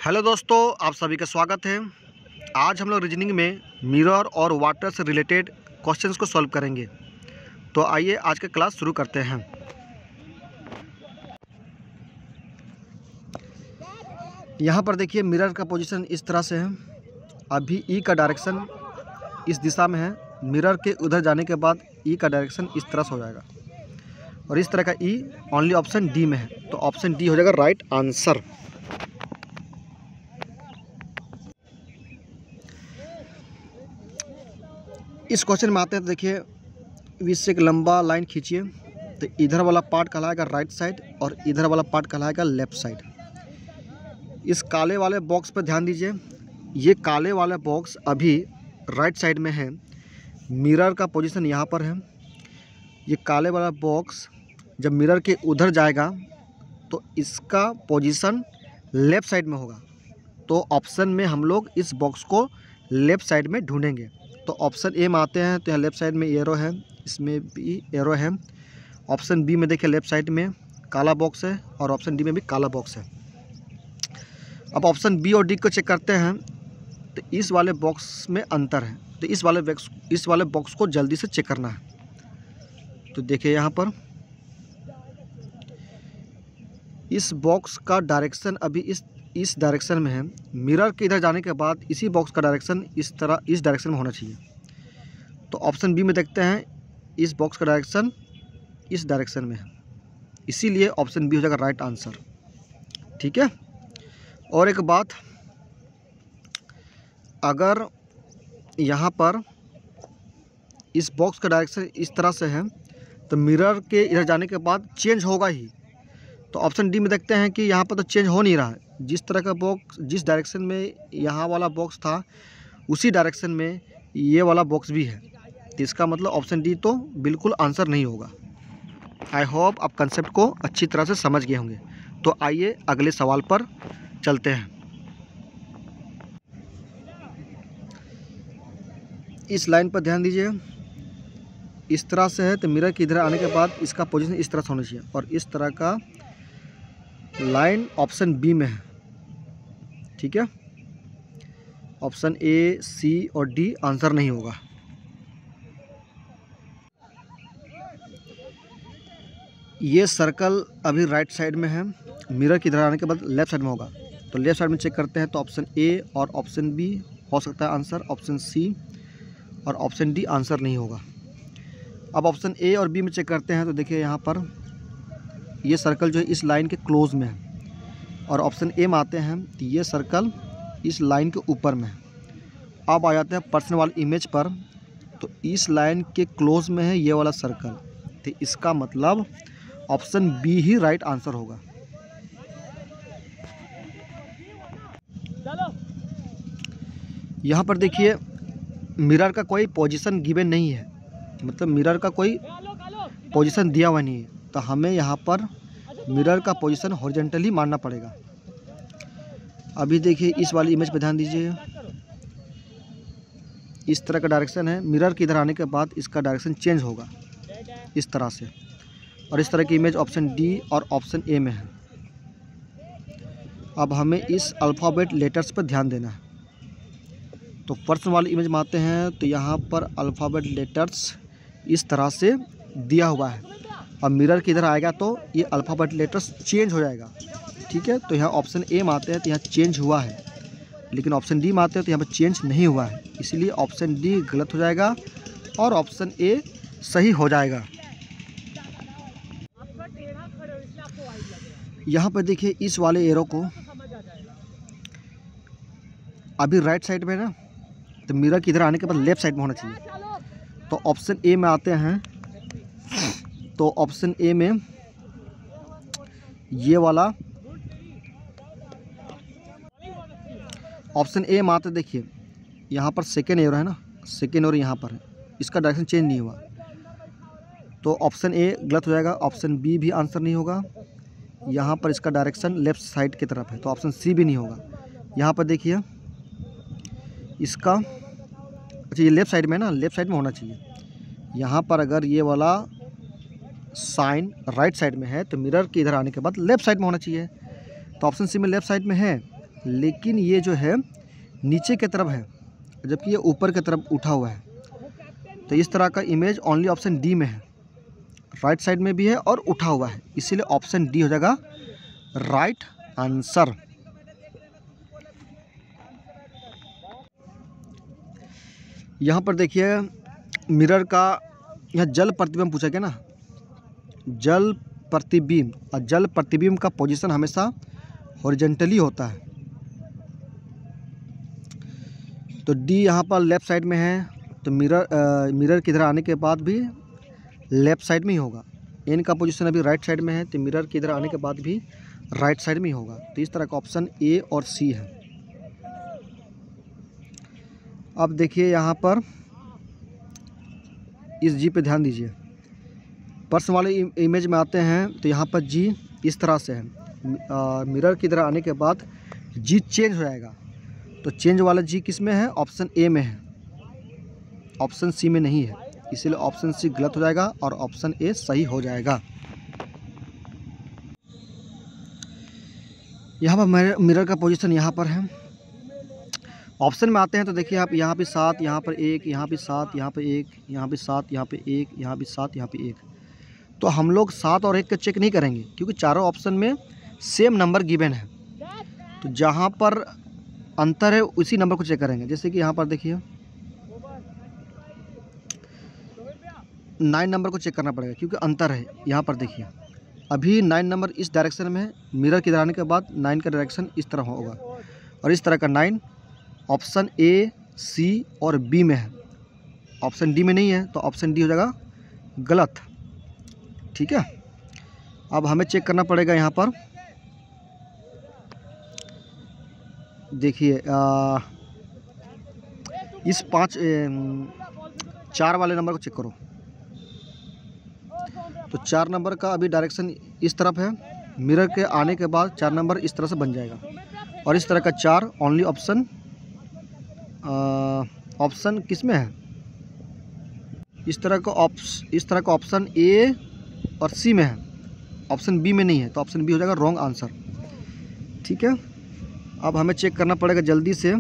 Hello दोस्तों, आप सभी का स्वागत है। आज हम लोग रीजनिंग में मिरर और वाटर से रिलेटेड क्वेश्चंस को सॉल्व करेंगे। तो आइए आज का क्लास शुरू करते हैं। यहाँ पर देखिए मिरर का पोजीशन इस तरह से है। अभी ई का डायरेक्शन इस दिशा में है। मिरर के उधर जाने के बाद ई का डायरेक्शन इस तरह से हो जाएगा और इस तरह का ई ओनली ऑप्शन डी में है। तो ऑप्शन डी हो जाएगा राइट आंसर। इस क्वेश्चन में आते हैं तो देखिए बीच से एक लंबा लाइन खींचिए। तो इधर वाला पार्ट कहलाएगा राइट साइड और इधर वाला पार्ट कहलाएगा लेफ्ट साइड। इस काले वाले बॉक्स पर ध्यान दीजिए। ये काले वाला बॉक्स अभी राइट साइड में है। मिरर का पोजीशन यहाँ पर है। ये काले वाला बॉक्स जब मिरर के उधर जाएगा तो इसका पोजीशन लेफ़्ट साइड में होगा। तो ऑप्शन में हम लोग इस बॉक्स को लेफ़्ट साइड में ढूंढेंगे। तो ऑप्शन ए में आते हैं तो यहाँ लेफ़्ट साइड में एरो है, इसमें भी एरो है। ऑप्शन बी में देखिए लेफ़्ट साइड में काला बॉक्स है और ऑप्शन डी में भी काला बॉक्स है। अब ऑप्शन बी और डी को चेक करते हैं तो इस वाले बॉक्स में अंतर है। तो इस वाले बॉक्स को जल्दी से चेक करना है। तो देखिए यहाँ पर इस बॉक्स का डायरेक्शन अभी इस डायरेक्शन में है। मिरर के इधर जाने के बाद इसी बॉक्स का डायरेक्शन इस डायरेक्शन में होना चाहिए। तो ऑप्शन बी में देखते हैं इस बॉक्स का डायरेक्शन इस डायरेक्शन में है, इसीलिए ऑप्शन बी हो जाएगा राइट आंसर। ठीक है। और एक बात, अगर यहाँ पर इस बॉक्स का डायरेक्शन इस तरह से है तो मिरर के इधर जाने के बाद चेंज होगा ही। तो ऑप्शन डी में देखते हैं कि यहाँ पर तो चेंज हो नहीं रहा है। जिस तरह का बॉक्स जिस डायरेक्शन में यहाँ वाला बॉक्स था उसी डायरेक्शन में ये वाला बॉक्स भी है। तो इसका मतलब ऑप्शन डी तो बिल्कुल आंसर नहीं होगा। आई होप आप कंसेप्ट को अच्छी तरह से समझ गए होंगे। तो आइए अगले सवाल पर चलते हैं। इस लाइन पर ध्यान दीजिए। इस तरह से है तो मिरर के इधर आने के बाद इसका पोजीशन इस तरह से होना चाहिए और इस तरह का लाइन ऑप्शन बी में है। ठीक है। ऑप्शन ए, सी और डी आंसर नहीं होगा। ये सर्कल अभी राइट साइड में है। मिरर की इधर आने के बाद लेफ्ट साइड में होगा। तो लेफ्ट साइड में चेक करते हैं तो ऑप्शन ए और ऑप्शन बी हो सकता है आंसर। ऑप्शन सी और ऑप्शन डी आंसर नहीं होगा। अब ऑप्शन ए और बी में चेक करते हैं तो देखिए यहाँ पर ये सर्कल जो है इस लाइन के क्लोज में है और ऑप्शन ए में आते हैं तो ये सर्कल इस लाइन के ऊपर में है। अब आ जाते हैं पर्सन वाली इमेज पर। तो इस लाइन के क्लोज में है ये वाला सर्कल। तो इसका मतलब ऑप्शन बी ही राइट आंसर होगा। यहाँ पर देखिए मिरर का कोई पोजीशन गिवन नहीं है, मतलब मिरर का कोई पोजीशन दिया हुआ नहीं है। तो हमें यहाँ पर मिरर का पोजीशन हॉरिजॉन्टली मानना पड़ेगा। अभी देखिए इस वाली इमेज पे ध्यान दीजिए। इस तरह का डायरेक्शन है। मिरर के इधर आने के बाद इसका डायरेक्शन चेंज होगा इस तरह से। और इस तरह की इमेज ऑप्शन डी और ऑप्शन ए में है। अब हमें इस अल्फ़ाबेट लेटर्स पर ध्यान देना है। तो पर्सन वाली इमेज में आते हैं तो यहाँ पर अल्फ़ाबेट लेटर्स इस तरह से दिया हुआ है। अब मिरर के इधर आएगा तो ये अल्फ़ाबेट लेटर्स चेंज हो जाएगा। ठीक है। तो यहाँ ऑप्शन ए में आते हैं तो यहाँ चेंज हुआ है, लेकिन ऑप्शन डी में आते हैं तो यहाँ पर चेंज नहीं हुआ है, इसलिए ऑप्शन डी गलत हो जाएगा और ऑप्शन ए सही हो जाएगा। यहाँ पर देखिए इस वाले एरो को अभी राइट साइड में ना, तो मिरर के इधर आने के बाद लेफ़्ट साइड में होना चाहिए। तो ऑप्शन ए में आते हैं तो ऑप्शन ए में ये वाला ऑप्शन ए में आते देखिए यहाँ पर सेकेंड एरो है ना, सेकेंड एरो यहाँ पर है, इसका डायरेक्शन चेंज नहीं हुआ। तो ऑप्शन ए गलत हो जाएगा। ऑप्शन बी भी आंसर नहीं होगा। यहाँ पर इसका डायरेक्शन लेफ़्ट साइड की तरफ है तो ऑप्शन सी भी नहीं होगा। यहाँ पर देखिए इसका, अच्छा ये लेफ़्ट साइड में ना, लेफ़्ट साइड में होना चाहिए। यहाँ पर अगर ये वाला साइन राइट साइड में है तो मिरर के इधर आने के बाद लेफ़्ट साइड में होना चाहिए। तो ऑप्शन सी में लेफ़्ट साइड में है, लेकिन ये जो है नीचे की तरफ है, जबकि ये ऊपर की तरफ उठा हुआ है। तो इस तरह का इमेज ओनली ऑप्शन डी में है, राइट साइड में भी है और उठा हुआ है, इसीलिए ऑप्शन डी हो जाएगा राइट आंसर। यहाँ पर देखिए मिरर का, यहाँ जल प्रतिबिंब पूछा गया ना, जल प्रतिबिंब, और जल प्रतिबिंब का पोजीशन हमेशा हॉरिजॉन्टली होता है। तो डी यहाँ पर लेफ़्ट साइड में है, तो मिरर किधर आने के बाद भी लेफ़्ट साइड में ही होगा। एन का पोजीशन अभी राइट साइड में है, तो मिरर किधर आने के बाद भी राइट साइड में ही होगा। तो इस तरह का ऑप्शन ए और सी है। अब देखिए यहाँ पर इस जी पे ध्यान दीजिए। पर्सन वाले इमेज में आते हैं तो यहाँ पर जी इस तरह से है, मिरर की तरह आने के बाद जी चेंज हो जाएगा। तो चेंज वाला जी किस में है? ऑप्शन ए में है, ऑप्शन सी में नहीं है, इसीलिए ऑप्शन सी गलत हो जाएगा और ऑप्शन ए सही हो जाएगा। यहाँ पर मिरर का पोजीशन यहाँ पर है। ऑप्शन में आते हैं तो देखिए आप, यहाँ पे 7, यहाँ पर 1, यहाँ पे 7, यहाँ पे 1, यहाँ पे 7, यहाँ पे 1, यहाँ पे 7, यहाँ पे 1। तो हम लोग 7 और 1 का चेक नहीं करेंगे क्योंकि चारों ऑप्शन में सेम नंबर गिवन है। तो जहाँ पर अंतर है उसी नंबर को चेक करेंगे। जैसे कि यहाँ पर देखिए 9 नंबर को चेक करना पड़ेगा क्योंकि अंतर है। यहाँ पर देखिए अभी 9 नंबर इस डायरेक्शन में है, मिरर की आने के बाद 9 का डायरेक्शन इस तरह होगा और इस तरह का 9 ऑप्शन ए, सी और बी में है, ऑप्शन डी में नहीं है, तो ऑप्शन डी हो जाएगा गलत। ठीक है, अब हमें चेक करना पड़ेगा यहाँ पर। देखिए इस 4 वाले नंबर को चेक करो। तो 4 नंबर का अभी डायरेक्शन इस तरफ है, मिरर के आने के बाद 4 नंबर इस तरह से बन जाएगा और इस तरह का 4 ओनली ऑप्शन किस में है? इस तरह का ऑप्शन ए और सी में है, ऑप्शन बी में नहीं है, तो ऑप्शन बी हो जाएगा रॉन्ग आंसर। ठीक है, अब हमें चेक करना पड़ेगा जल्दी से।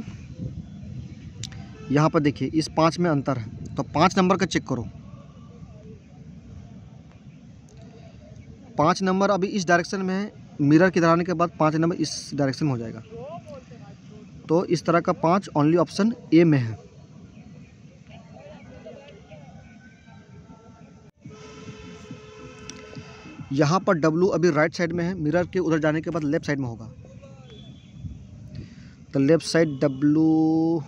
यहाँ पर देखिए इस 5 में अंतर है, तो 5 नंबर का चेक करो। 5 नंबर अभी इस डायरेक्शन में है, मिरर की तरह आने के बाद 5 नंबर इस डायरेक्शन में हो जाएगा, तो इस तरह का 5 ओनली ऑप्शन ए में है। यहाँ पर W अभी राइट साइड में है, मिरर के उधर जाने के बाद लेफ्ट साइड में होगा, तो left side W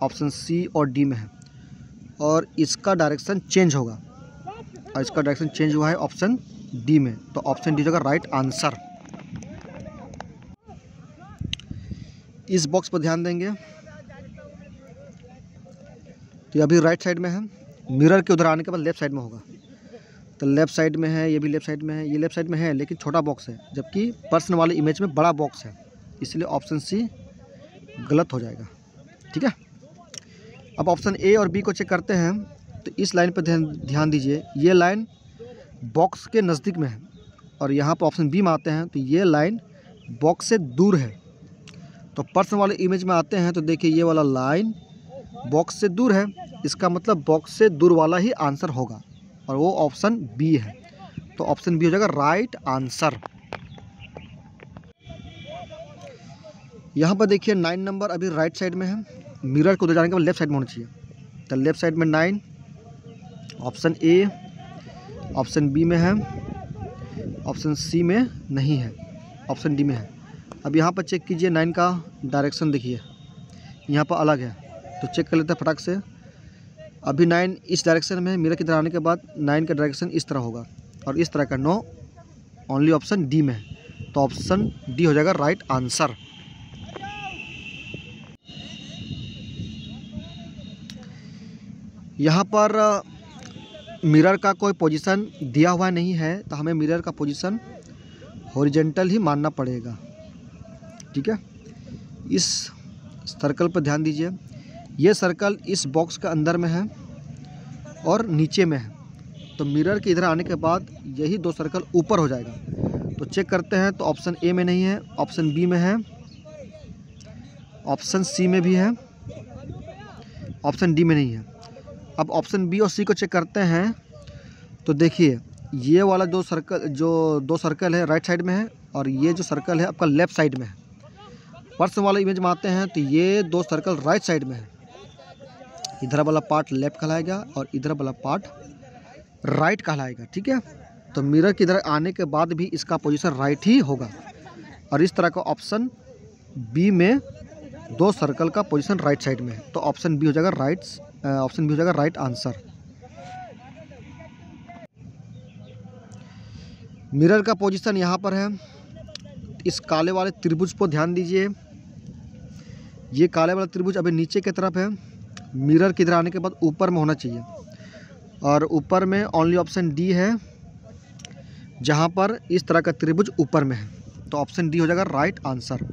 option C और डी में है और इसका डायरेक्शन चेंज होगा और इसका डायरेक्शन चेंज हुआ है ऑप्शन डी में, तो ऑप्शन डी होगा राइट आंसर। इस बॉक्स पर ध्यान देंगे तो ये अभी राइट साइड में है, मिरर के उधर आने के बाद लेफ्ट साइड में होगा, तो लेफ्ट साइड में है, ये भी लेफ्ट साइड में है, ये लेफ्ट साइड में है लेकिन छोटा बॉक्स है, जबकि पर्सन वाले इमेज में बड़ा बॉक्स है, इसलिए ऑप्शन सी गलत हो जाएगा। ठीक है, अब ऑप्शन ए और बी को चेक करते हैं। तो इस लाइन पर ध्यान दीजिए, ये लाइन बॉक्स के नज़दीक में है और यहाँ पर ऑप्शन बी में आते हैं तो ये लाइन बॉक्स से दूर है। तो पर्सन वाले इमेज में आते हैं तो देखिए ये वाला लाइन बॉक्स से दूर है, इसका मतलब बॉक्स से दूर वाला ही आंसर होगा और वो ऑप्शन बी है, तो ऑप्शन बी हो जाएगा राइट आंसर। यहाँ पर देखिए 9 नंबर अभी राइट साइड में है, मिरर को उधर जाने के बाद लेफ्ट साइड में होना चाहिए, तो लेफ्ट साइड में 9 ऑप्शन ए, ऑप्शन बी में है, ऑप्शन सी में नहीं है, ऑप्शन डी में है। अब यहाँ पर चेक कीजिए 9 का डायरेक्शन देखिए यहाँ पर अलग है, तो चेक कर लेते हैं फटाक से। अभी 9 इस डायरेक्शन में है, मिरर की तरह आने के बाद 9 का डायरेक्शन इस तरह होगा और इस तरह का 9 ओनली ऑप्शन डी में है, तो ऑप्शन डी हो जाएगा राइट आंसर। यहाँ पर मिरर का कोई पोजीशन दिया हुआ नहीं है, तो हमें मिरर का पोजीशन हॉरिजॉन्टल ही मानना पड़ेगा। ठीक है, इस सर्कल पर ध्यान दीजिए, ये सर्कल इस बॉक्स के अंदर में है और नीचे में है, तो मिरर के इधर आने के बाद यही 2 सर्कल ऊपर हो जाएगा। तो चेक करते हैं, तो ऑप्शन ए में नहीं है, ऑप्शन बी में है ऑप्शन सी में भी है, ऑप्शन डी में नहीं है। अब ऑप्शन बी और सी को चेक करते हैं तो देखिए ये वाला जो दो सर्कल है राइट साइड में है और ये जो सर्कल है आपका लेफ़्ट साइड में है। प्रश्न वाले इमेज में आते हैं तो ये दो सर्कल राइट साइड में है। इधर वाला पार्ट लेफ़्ट कहलाएगा और इधर वाला पार्ट राइट कहलाएगा, ठीक है। तो मिरर की इधर आने के बाद भी इसका पोजीशन राइट ही होगा और इस तरह का ऑप्शन बी में दो सर्कल का पोजीशन राइट साइड में है। तो ऑप्शन बी हो जाएगा ऑप्शन बी हो जाएगा राइट आंसर। मिरर का पोजीशन यहाँ पर है। इस काले वाले त्रिभुज पर ध्यान दीजिए। ये काले वाला त्रिभुज अभी नीचे की तरफ है। मिरर की इधर आने के बाद ऊपर में होना चाहिए और ऊपर में ओनली ऑप्शन डी है जहाँ पर इस तरह का त्रिभुज ऊपर में है। तो ऑप्शन डी हो जाएगा राइट आंसर।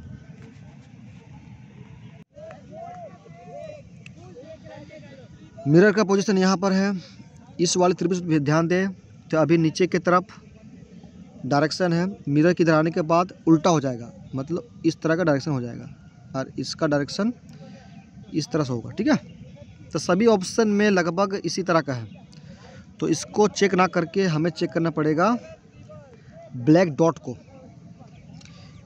मिरर का पोजीशन यहाँ पर है। इस वाले त्रिभुज पे ध्यान दें तो अभी नीचे की तरफ डायरेक्शन है। मिरर की इधर आने के बाद उल्टा हो जाएगा, मतलब इस तरह का डायरेक्शन हो जाएगा और इसका डायरेक्शन इस तरह से होगा, ठीक है। तो सभी ऑप्शन में लगभग इसी तरह का है। तो इसको चेक ना करके हमें चेक करना पड़ेगा ब्लैक डॉट को।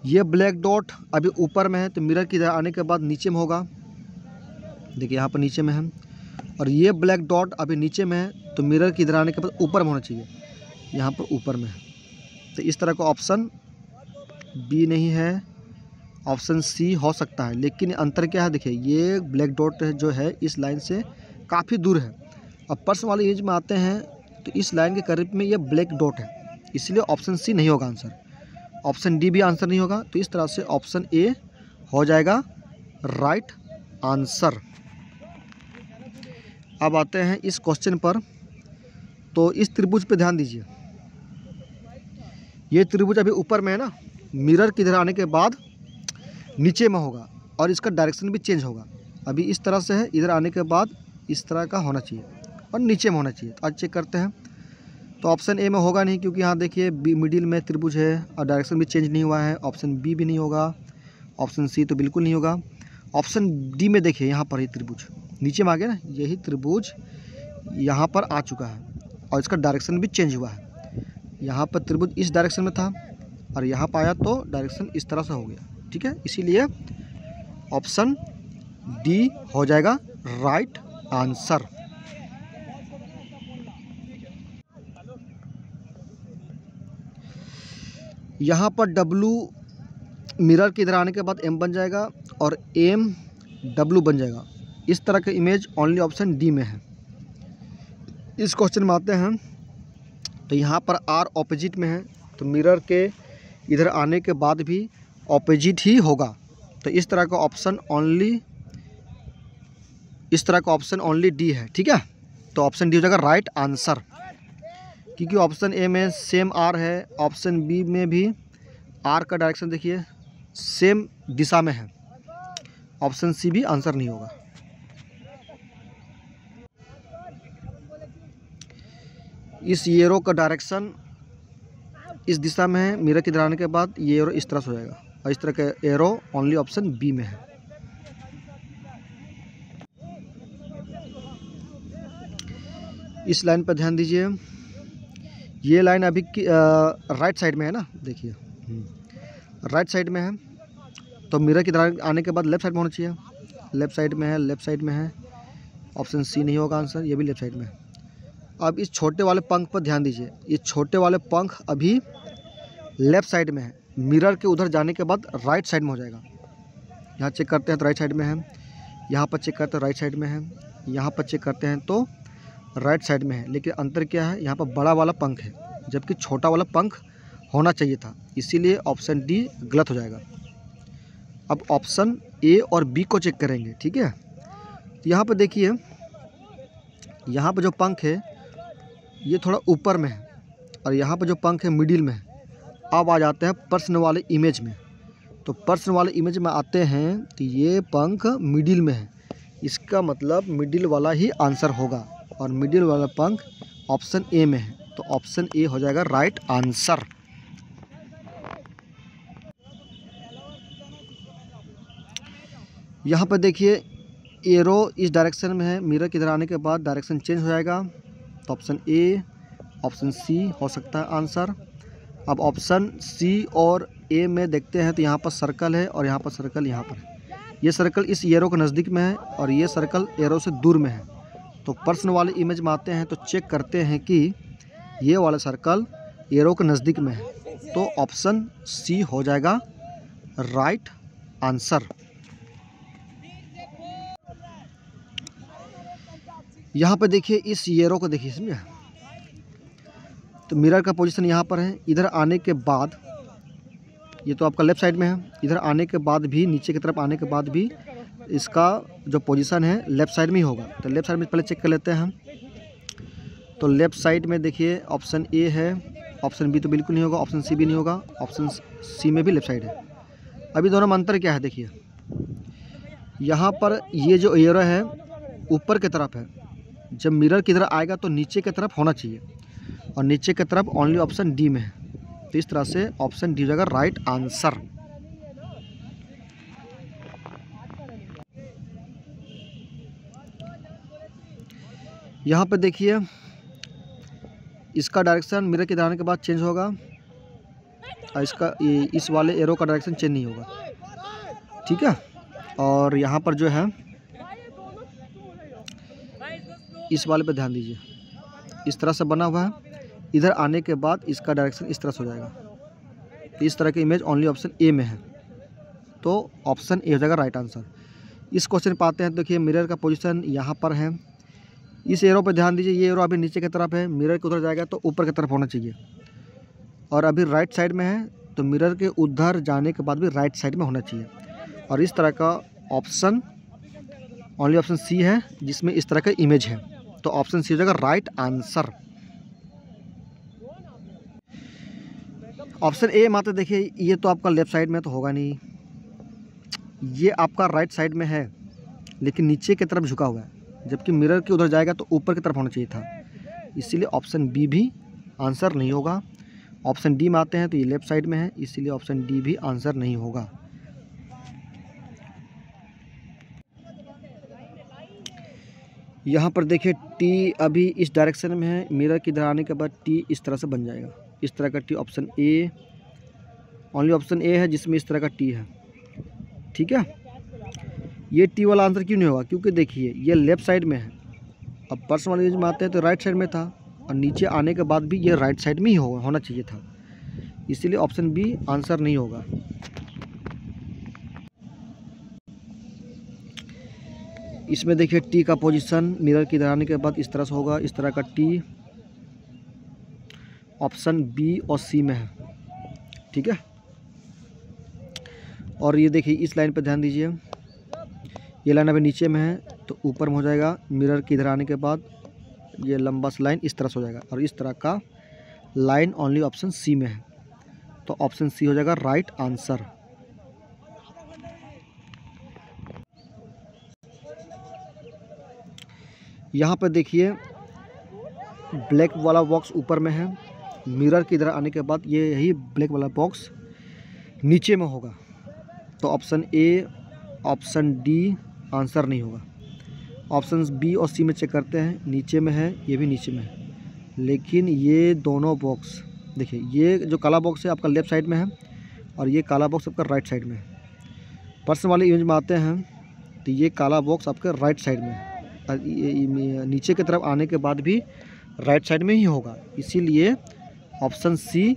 ये ब्लैक डॉट अभी ऊपर में है तो मिरर की इधर आने के बाद नीचे में होगा। देखिए यहाँ पर नीचे में है और ये ब्लैक डॉट अभी नीचे में है तो मिरर की इधर आने के बाद ऊपर में होना चाहिए, यहाँ पर ऊपर में है। तो इस तरह का ऑप्शन बी नहीं है, ऑप्शन सी हो सकता है। लेकिन अंतर क्या है, देखिए ये ब्लैक डॉट जो है इस लाइन से काफ़ी दूर है। अब प्रश्न वाले इमेज में आते हैं तो इस लाइन के करीब में ये ब्लैक डॉट है, इसलिए ऑप्शन सी नहीं होगा आंसर। ऑप्शन डी भी आंसर नहीं होगा। तो इस तरह से ऑप्शन ए हो जाएगा राइट आंसर। अब आते हैं इस क्वेश्चन पर। तो इस त्रिभुज पे ध्यान दीजिए। ये त्रिभुज अभी ऊपर में है ना, मिरर की इधर आने के बाद नीचे में होगा और इसका डायरेक्शन भी चेंज होगा। अभी इस तरह से है, इधर आने के बाद इस तरह का होना चाहिए और नीचे में होना चाहिए। तो आज चेक करते हैं। तो ऑप्शन ए में होगा नहीं क्योंकि यहाँ देखिए मिडिल में त्रिभुज है और डायरेक्शन भी चेंज नहीं हुआ है। ऑप्शन बी भी नहीं होगा। ऑप्शन सी तो बिल्कुल नहीं होगा। ऑप्शन डी में देखिए यहाँ पर ये त्रिभुज नीचे में आ गया ना, यही त्रिभुज यहाँ पर आ चुका है और इसका डायरेक्शन भी चेंज हुआ है। यहाँ पर त्रिभुज इस डायरेक्शन में था और यहाँ पर आया तो डायरेक्शन इस तरह से हो गया, ठीक है। इसीलिए ऑप्शन डी हो जाएगा राइट आंसर। यहाँ पर W मिरर के इधर आने के बाद M बन जाएगा और M W बन जाएगा। इस तरह का इमेज ओनली ऑप्शन डी में है। इस क्वेश्चन में आते हैं तो यहाँ पर R ऑपोजिट में है तो मिरर के इधर आने के बाद भी ऑपोजिट ही होगा। तो इस तरह का ऑप्शन ओनली डी है, ठीक है। तो ऑप्शन डी हो जाएगा राइट आंसर क्योंकि ऑप्शन ए में सेम आर है, ऑप्शन बी में भी आर का डायरेक्शन देखिए सेम दिशा में है। ऑप्शन सी भी आंसर नहीं होगा। इस एरो का डायरेक्शन इस दिशा में है, मिरर के इधर आने के बाद ये एरो इस तरह से हो जाएगा और इस तरह का एरो ओनली ऑप्शन बी में है। इस लाइन पर ध्यान दीजिए। ये लाइन अभी राइट साइड में है ना, देखिए राइट साइड में है तो मिरर की तरह आने के बाद लेफ्ट साइड में होना चाहिए। लेफ्ट साइड में है, लेफ्ट साइड में है। ऑप्शन सी नहीं होगा आंसर, ये भी लेफ्ट साइड में है। अब इस छोटे वाले पंख पर ध्यान दीजिए। ये छोटे वाले पंख अभी लेफ्ट साइड में है, मिरर के उधर जाने के बाद राइट साइड में हो जाएगा। यहाँ चेक करते हैं तो राइट साइड में है, यहाँ पर चेक करते हैं राइट साइड में है, यहाँ पर चेक करते हैं तो राइट साइड में है। लेकिन अंतर क्या है, यहाँ पर बड़ा वाला पंख है जबकि छोटा वाला पंख होना चाहिए था, इसीलिए ऑप्शन डी गलत हो जाएगा। अब ऑप्शन ए और बी को चेक करेंगे, ठीक है। यहाँ पर देखिए, यहाँ पर जो पंख है ये थोड़ा ऊपर में है और यहाँ पर जो पंख है मिडिल में है। अब आ जाते हैं प्रश्न वाले इमेज में। तो प्रश्न वाले इमेज में आते हैं तो ये पंख मिडिल में है, इसका मतलब मिडिल वाला ही आंसर होगा और मिडिल वाला पंख ऑप्शन ए में है। तो ऑप्शन ए हो जाएगा राइट आंसर। यहाँ पर देखिए एरो इस डायरेक्शन में है, मिरर की इधर आने के बाद डायरेक्शन चेंज हो जाएगा। तो ऑप्शन ए, ऑप्शन सी हो सकता है आंसर। अब ऑप्शन सी और ए में देखते हैं तो यहाँ पर सर्कल है और यहाँ पर सर्कल यहाँ पर है। ये सर्कल इस एरो के नज़दीक में है और ये सर्कल एरो से दूर में है। तो प्रश्न वाले इमेज में आते हैं तो चेक करते हैं कि ये वाला सर्कल एरो के नज़दीक में है। तो ऑप्शन सी हो जाएगा राइट आंसर। यहाँ पे देखिए इस एरो को देखिए, समझे? तो मिरर का पोजीशन यहाँ पर है। इधर आने के बाद ये तो आपका लेफ़्ट साइड में है, इधर आने के बाद भी, नीचे की तरफ आने के बाद भी इसका जो पोजीशन है लेफ़्ट साइड में ही होगा। तो लेफ़्ट साइड में पहले चेक कर लेते हैं हम। तो लेफ़्ट साइड में देखिए ऑप्शन ए है, ऑप्शन बी तो बिल्कुल नहीं होगा, ऑप्शन सी भी नहीं होगा, ऑप्शन सी में भी लेफ़्ट साइड है। अभी दोनों में अंतर क्या है देखिए, यहाँ पर ये जो एरो है ऊपर की तरफ है, जब मिरर की तरफ आएगा तो नीचे की तरफ होना चाहिए और नीचे की तरफ ओनली ऑप्शन डी में है। तो इस तरह से ऑप्शन डी हो जाएगा राइट आंसर। यहाँ पे देखिए इसका डायरेक्शन मिरर के आने के बाद चेंज होगा और इस वाले एरो का डायरेक्शन चेंज नहीं होगा, ठीक है। और यहाँ पर जो है इस वाले पे ध्यान दीजिए, इस तरह से बना हुआ है। इधर आने के बाद इसका डायरेक्शन इस तरह से हो जाएगा। तो इस तरह की इमेज ओनली ऑप्शन ए में है। तो ऑप्शन ए हो जाएगा राइट आंसर। इस क्वेश्चन पे आते हैं। देखिए मिरर का पोजीशन यहाँ पर है। इस एरो पे ध्यान दीजिए, ये एरो अभी नीचे की तरफ है, मिरर के उधर जाएगा तो ऊपर की तरफ होना चाहिए और अभी राइट साइड में है तो मिरर के उधर जाने के बाद भी राइट साइड में होना चाहिए। और इस तरह का ऑप्शन ओनली ऑप्शन सी है जिसमें इस तरह का इमेज है। तो ऑप्शन सी हो जाएगा राइट आंसर। ऑप्शन ए मात्र देखिए ये तो आपका लेफ़्ट साइड में तो होगा नहीं, ये आपका राइट साइड में है लेकिन नीचे की तरफ झुका हुआ है, जबकि मिरर के उधर जाएगा तो ऊपर की तरफ होना चाहिए था, इसीलिए ऑप्शन बी भी आंसर नहीं होगा। ऑप्शन डी में आते हैं तो ये लेफ़्ट साइड में है, इसीलिए ऑप्शन डी भी आंसर नहीं होगा। यहाँ पर देखिए टी अभी इस डायरेक्शन में है, मिरर की इधर आने के बाद टी इस तरह से बन जाएगा, इस तरह का T. Option A, only option A है जिसमें इस तरह का टी है, ठीक है। ये टी वाला आंसर क्यों नहीं होगा, क्योंकि देखिए ये लेफ़्ट साइड में है। अब पर्सन वाले में आते हैं तो राइट साइड में था और नीचे आने के बाद भी ये राइट साइड में ही होना चाहिए था, इसीलिए ऑप्शन बी आंसर नहीं होगा। इसमें देखिए टी का पोजीशन मिरर की इधर आने के बाद इस तरह से होगा, इस तरह का टी। ऑप्शन बी और सी में है, ठीक है। और ये देखिए इस लाइन पे ध्यान दीजिए, ये लाइन अभी नीचे में है तो ऊपर में हो जाएगा। मिरर की इधर आने के बाद ये लंबा सा लाइन इस तरह से हो जाएगा और इस तरह का लाइन ओनली ऑप्शन सी में है। तो ऑप्शन सी हो जाएगा राइट आंसर। यहाँ पर देखिए ब्लैक वाला बॉक्स ऊपर में है, मिरर की इधर आने के बाद ये यही ब्लैक वाला बॉक्स नीचे में होगा। तो option A, option D answer नहीं होगा। ऑप्शन बी और सी में चेक करते हैं, नीचे में है, ये भी नीचे में है, लेकिन ये दोनों बॉक्स देखिए, ये जो काला बॉक्स है आपका लेफ़्ट साइड में है और ये काला बॉक्स आपका राइट साइड में है। पर्सन वाली इमेज में आते हैं तो ये काला बॉक्स आपके राइट साइड में है, नीचे की तरफ आने के बाद भी राइट साइड में ही होगा, इसीलिए ऑप्शन सी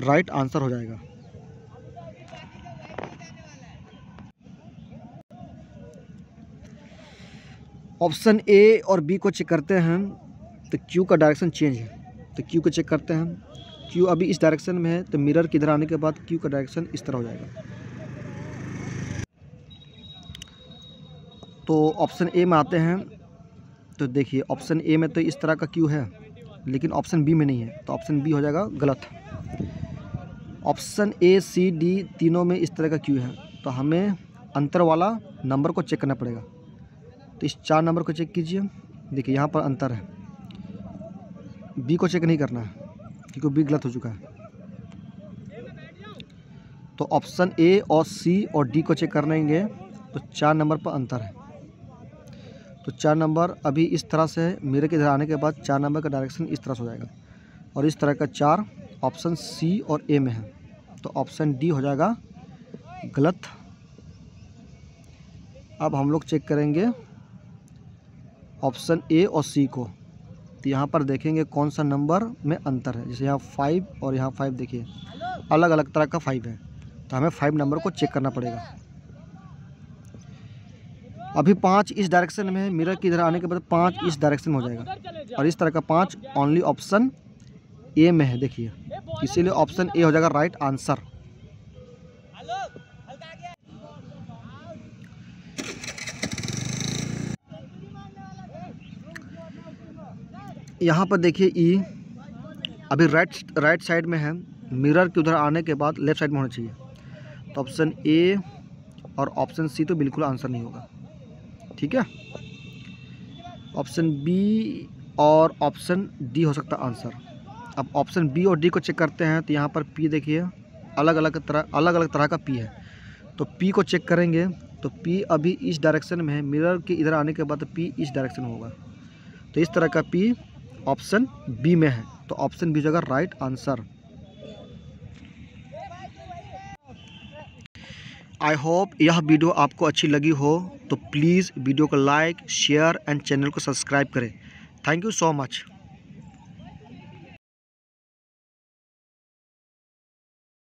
राइट आंसर हो जाएगा। ऑप्शन ए और बी को चेक करते हैं तो क्यू का डायरेक्शन चेंज है, तो क्यू को चेक करते हैं। क्यू अभी इस डायरेक्शन में है तो मिरर की इधर आने के बाद क्यू का डायरेक्शन इस तरह हो जाएगा। तो ऑप्शन ए में आते हैं तो देखिए ऑप्शन ए में तो इस तरह का क्यू है लेकिन ऑप्शन बी में नहीं है, तो ऑप्शन बी हो जाएगा गलत। ऑप्शन ए, सी, डी तीनों में इस तरह का क्यू है, तो हमें अंतर वाला नंबर को चेक करना पड़ेगा। तो इस 4 नंबर को चेक कीजिए, देखिए यहाँ पर अंतर है। बी को चेक नहीं करना है क्योंकि बी गलत हो चुका है। तो ऑप्शन ए और सी और डी को चेक करेंगे तो 4 नंबर पर अंतर है। तो 4 नंबर अभी इस तरह से मिरर के इधर आने के बाद 4 नंबर का डायरेक्शन इस तरह से हो जाएगा और इस तरह का 4 ऑप्शन सी और ए में है, तो ऑप्शन डी हो जाएगा गलत। अब हम लोग चेक करेंगे ऑप्शन ए और सी को, तो यहाँ पर देखेंगे कौन सा नंबर में अंतर है। जैसे यहाँ 5 और यहाँ 5 देखिए अलग अलग तरह का 5 है, तो हमें 5 नंबर को चेक करना पड़ेगा। अभी 5 इस डायरेक्शन में है, मिरर के इधर आने के बाद 5 इस डायरेक्शन में हो जाएगा और इस तरह का 5 ओनली ऑप्शन ए में है देखिए, इसीलिए ऑप्शन ए हो जाएगा राइट आंसर। यहाँ पर देखिए ई अभी राइट साइड में है, मिरर के उधर आने के बाद लेफ्ट साइड में होना चाहिए, तो ऑप्शन ए और ऑप्शन सी तो बिल्कुल आंसर नहीं होगा। ठीक है, ऑप्शन बी और ऑप्शन डी हो सकता आंसर। अब ऑप्शन बी और डी को चेक करते हैं, तो यहाँ पर पी देखिए अलग अलग तरह का पी है, तो पी को चेक करेंगे तो पी अभी इस डायरेक्शन में है, मिरर के इधर आने के बाद पी इस डायरेक्शन में होगा, तो इस तरह का पी ऑप्शन बी में है, तो ऑप्शन बी होगा राइट आंसर। आई होप यह वीडियो आपको अच्छी लगी हो, तो प्लीज़ वीडियो को लाइक शेयर एंड चैनल को सब्सक्राइब करें। Thank you so much.